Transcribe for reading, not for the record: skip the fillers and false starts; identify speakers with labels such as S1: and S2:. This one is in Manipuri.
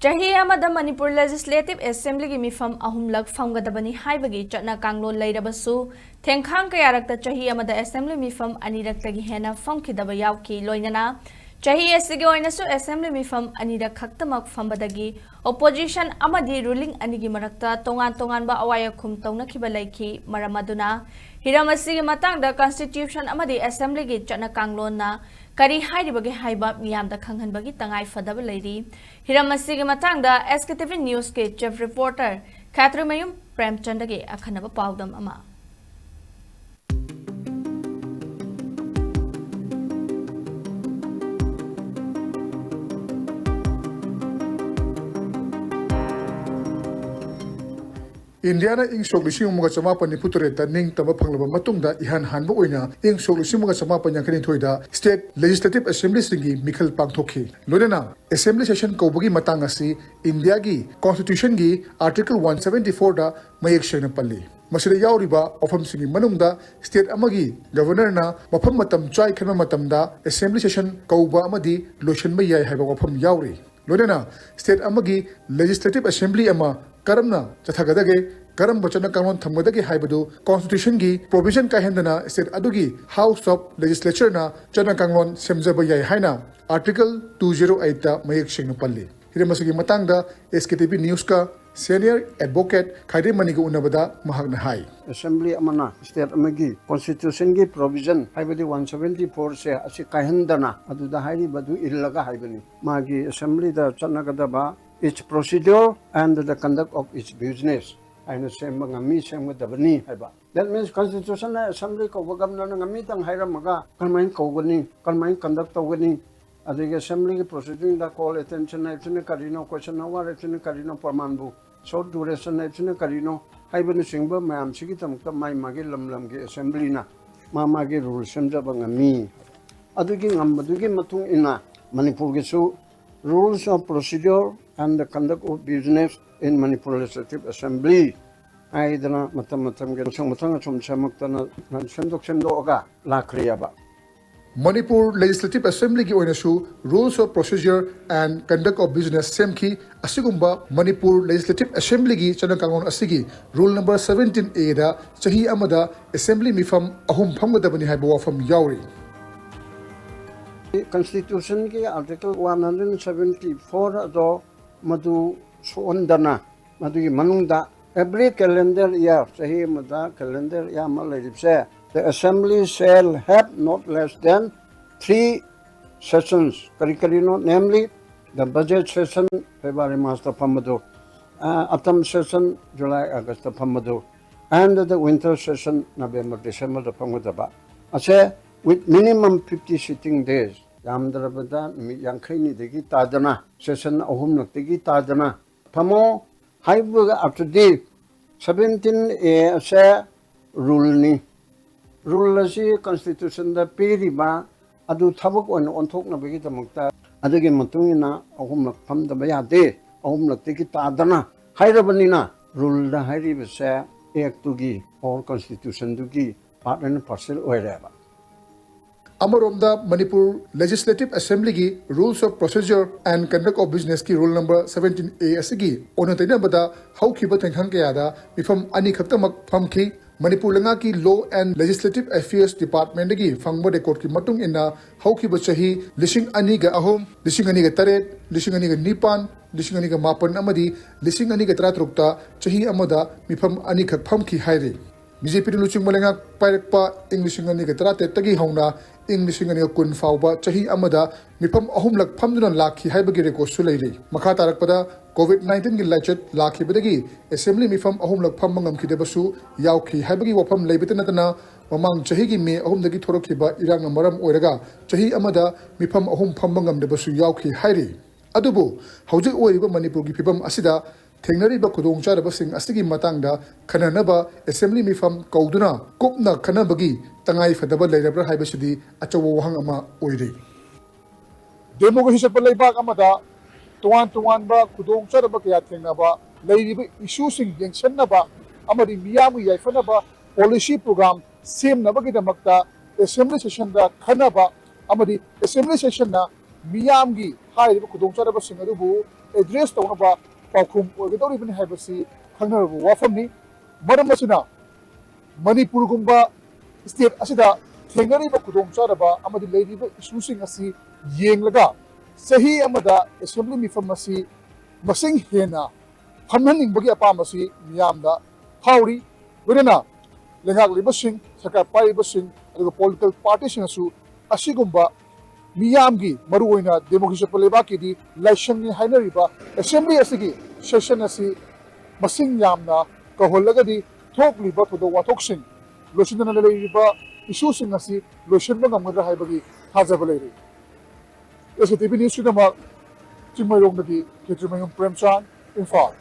S1: Chahi amada Manipur Legislative Assembly gi Meepham ahumlak Phamkhidabani haibagi chatna kanglon leirabasu thengkhang kayarakta chahi amada Assembly Meepham Ani-Rak tagi Henna Phamkhidaba Yaokhi loinana chahi asigi oinasu Assembly Meepham Ani-Rak khaktamak phambadagi opposition amadi ruling anigi marakta tongan ba awayakhum taunakhiba laiki maramaduna hiram asigi matangda Constitution amadi Assembly gi chatna kanglon na Kari hairibagi haiba miyamda khanghanbagi tangai fadaba leiri hiram asigi matangda SKTV News ke chief reporter Khatrimayum Premchandagi akhanaba paudam ama
S2: India na ing sok lising mga samapan ni Putureta ning tama panglaba matungda ihan hanbo oina ing sok lising mga samapan yang kanin thoida State Legislative Assembly singi Mikhal pangthokhi lodena Assembly session kaubagi matang asi India gi Constitution gi Article 174 da mayek shena palli masira yauriba ofam singi manungda state amagi governor na mafam matam chai khanma matamda Assembly session kauba amadi lotion mayai haiba ofam yauri lodena state amagi Legislative Assembly ama Karamna Chathagadage, Karam Bachana Kaman Thamadagi Haibadu, Constitution gi, provision Kahendana, state Adugi, House of Legislature na Chanakangon Semzabaya Haina, Article 208 Mayek Shinapalli. Hiramasugi Matanga, SKTV News ka, Senior Advocate Khairi Maniga Unabada Mahagna Hai.
S3: Assembly Amana, State Amagi, Constitution gi provision, Haibadi 174 se Asi Kahendana, Aduda Hairi Badu Ilaga Haibani. Magi Assembly da Chanagadaba. Its procedure and the conduct of its business. I know same ngami same with the bani haiba. That means Constitution Assembly ko governor ngami tang haira maga kalmain ko gani kalmain conduct gani. Adige Assembly procedure da call attention action karino question hour action karino parmanbu. Short duration action karino haibani singba mayam sigi tamka mai magi lam ge Assembly na ma magi rules semja ngami. Adige ngamadugi matung ina Manipur gesu rules of procedure and the conduct of business in Manipur Legislative Assembly. Ay dana matam gan matang sumsamuktana sendok oga la kriyaba.
S2: Manipur Legislative Assembly ki oinasu rules of procedure and conduct of business semki asigumba Manipur Legislative Assembly ki chanakangon asigi rule number 17A da chahi amada Assembly Meepham ahum phamgadabani haiba wafam yauri.
S3: Constitution ki Article 174 do Madu Suondana, Madu Manunda, every calendar year, Sahi Mada calendar year Malaysia, the Assembly shall have not less than 3 sessions, curriculum, namely the budget session, February Master Phamadu, autumn session, July August Phamadu, and the winter session, November December Phamkhidaba. I say with minimum 50 sitting days. Yamdarabada Yankini degi tadana, session ahum degi tadana. Pamo haibuga up to date 17A se rule ni. Rule si constitution da periba adu thabuk on thok na begi tamukta adagi matungina ahum pham da bayade ahum degi tadana. Hairabani na rule da hairi se act tugi or constitution tugi part and parcel oireba.
S2: Amaromda Manipur Legislative Assembly ki Rules of Procedure and Conduct of Business ki Rule number 17A asigi onatayna bada hawkiba tengkhang kayada Meepham ani khaktamak phamkhi Manipur langa ki Law and Legislative Affairs Department ki phangba record ki matung ina hawkiba chahi lishing ani ga ahom lishing ani ga taret lishing ani ga nipan lishing ani ga mapan amadi lishing ani ga tratrukta chahi amada Meepham ani khak phamkhi haire BJP luching malenga pairakpa English ngani ga trate tagi hauna English ngani kun fauba chahi amada Meepham ahumlak phamduna lakhi haibagi record su leiri makha tarakpada COVID-19 gi lachet lakhi badagi Assembly Meepham ahumlak pham mangam khidebasu Yaokhi haibagi wafam leibitana tana mamang chahi gi me ahumdagi thorokhiba irang maram oiraga chahi amada Meepham ahum pham mangam debasu Yaokhi hairi adubu hauji oiriba Manipur gi phibam asida Tengnariba kudong charaba sing asigi matangda khananaba Assembly Meepham kauduna kupna khanabagi tangai fadaba leirabra haibasidi achawo wahang ama oiri. Democracy sa palaybag amada tuwan ba kudong charaba kaya tengnaba leiriba issuesing yengsan na ba amadi miyamu yaifa na ba policy program same na bagida magta Assembly session da khanaba amadi Assembly session na miyamgi hairiba kudong charaba sing adubu address ꯇꯧꯅꯕ ꯄꯥꯎꯈꯨꯝ ꯑꯣꯏꯒꯗꯧꯔꯤꯕꯅꯤ ꯍꯥꯏꯕꯁꯤ ꯈꯪꯅꯔꯕ ꯋꯥꯐꯝꯅꯤ ꯃꯔꯝ ꯑꯁꯤꯅ ꯃꯅꯤꯄꯨꯔꯒꯨꯝꯕ ꯁ꯭ꯇꯦꯠ ꯑꯁꯤꯗ ꯊꯦꯡꯅꯔꯤꯕ ꯈꯨꯗꯣꯡꯆꯥꯗꯕ ꯑꯃꯗꯤ ꯂꯩꯔꯤꯕ ꯏꯁꯨꯁꯤꯡ ꯑꯁꯤ ꯌꯦꯡꯂꯒ ꯆꯍꯤ ꯑꯃꯗ ꯑꯦꯁꯦꯝꯕ꯭ꯂꯤ ꯃꯤꯐꯝ ꯑꯁꯤ ꯃꯁꯤꯡ ꯍꯦꯟꯅ ꯐꯝꯍꯟꯅꯤꯡꯕꯒꯤ ꯑꯄꯥꯝꯕꯁꯤ ꯃꯤꯌꯥꯝꯗ ꯐꯥꯎꯔꯤ ꯂꯣꯏꯅꯅ ꯂꯩꯉꯥꯛꯂꯤꯕꯁꯤꯡ ꯁꯔꯀꯥꯔ ꯄꯥꯏꯔꯤꯕꯁꯤꯡ ꯑꯗꯨꯒ ꯄꯣꯂꯤꯇꯤꯀꯦꯜ ꯄꯥꯔꯇꯤꯁꯤꯡꯅꯁꯨ ꯑꯁꯤꯒꯨꯝꯕ ꯃꯤꯌꯥꯝꯒꯤ ꯃꯔꯨꯑꯣꯏꯅ ꯗꯦꯃꯣꯀ꯭ꯔꯦꯁꯤ ꯆꯠꯄ ꯂꯩꯕꯥꯛꯀꯤꯗꯤ ꯂꯥꯏꯁꯪꯅꯤ ꯍꯥꯏꯅꯔꯤꯕ ꯑꯦꯁꯦꯝꯕ꯭ꯂꯤ ꯑꯁꯤꯒꯤ ꯁꯦꯁꯟ ꯑꯁꯤ ꯃꯁꯤꯡ ꯌꯥꯝꯅ ꯀꯧꯍꯜꯂꯒꯗꯤ ꯊꯣꯛꯂꯤꯕ ꯊꯧꯗꯣꯛ ꯋꯥꯊꯣꯛꯁꯤꯡ ꯂꯣꯏꯁꯤꯟꯗꯅ ꯂꯩꯔꯤꯕ ꯏꯁꯨꯁꯤꯡ ꯑꯁꯤ ꯂꯣꯏꯁꯤꯟꯕ ꯉꯝꯒꯗ꯭ꯔꯥ ꯍꯥꯏꯕꯒꯤ ꯊꯥꯖꯕ ꯂꯩꯔꯤ SKTV ꯅ꯭ꯌꯨꯁꯀꯤꯗꯃꯛ ꯆꯤꯡꯃꯩꯔꯣꯡꯗꯒꯤ ꯈꯦꯇ꯭ꯔꯤꯃꯌꯨꯝ ꯄ꯭ꯔꯦꯝꯆꯥꯟ ꯏꯝꯐꯥꯜ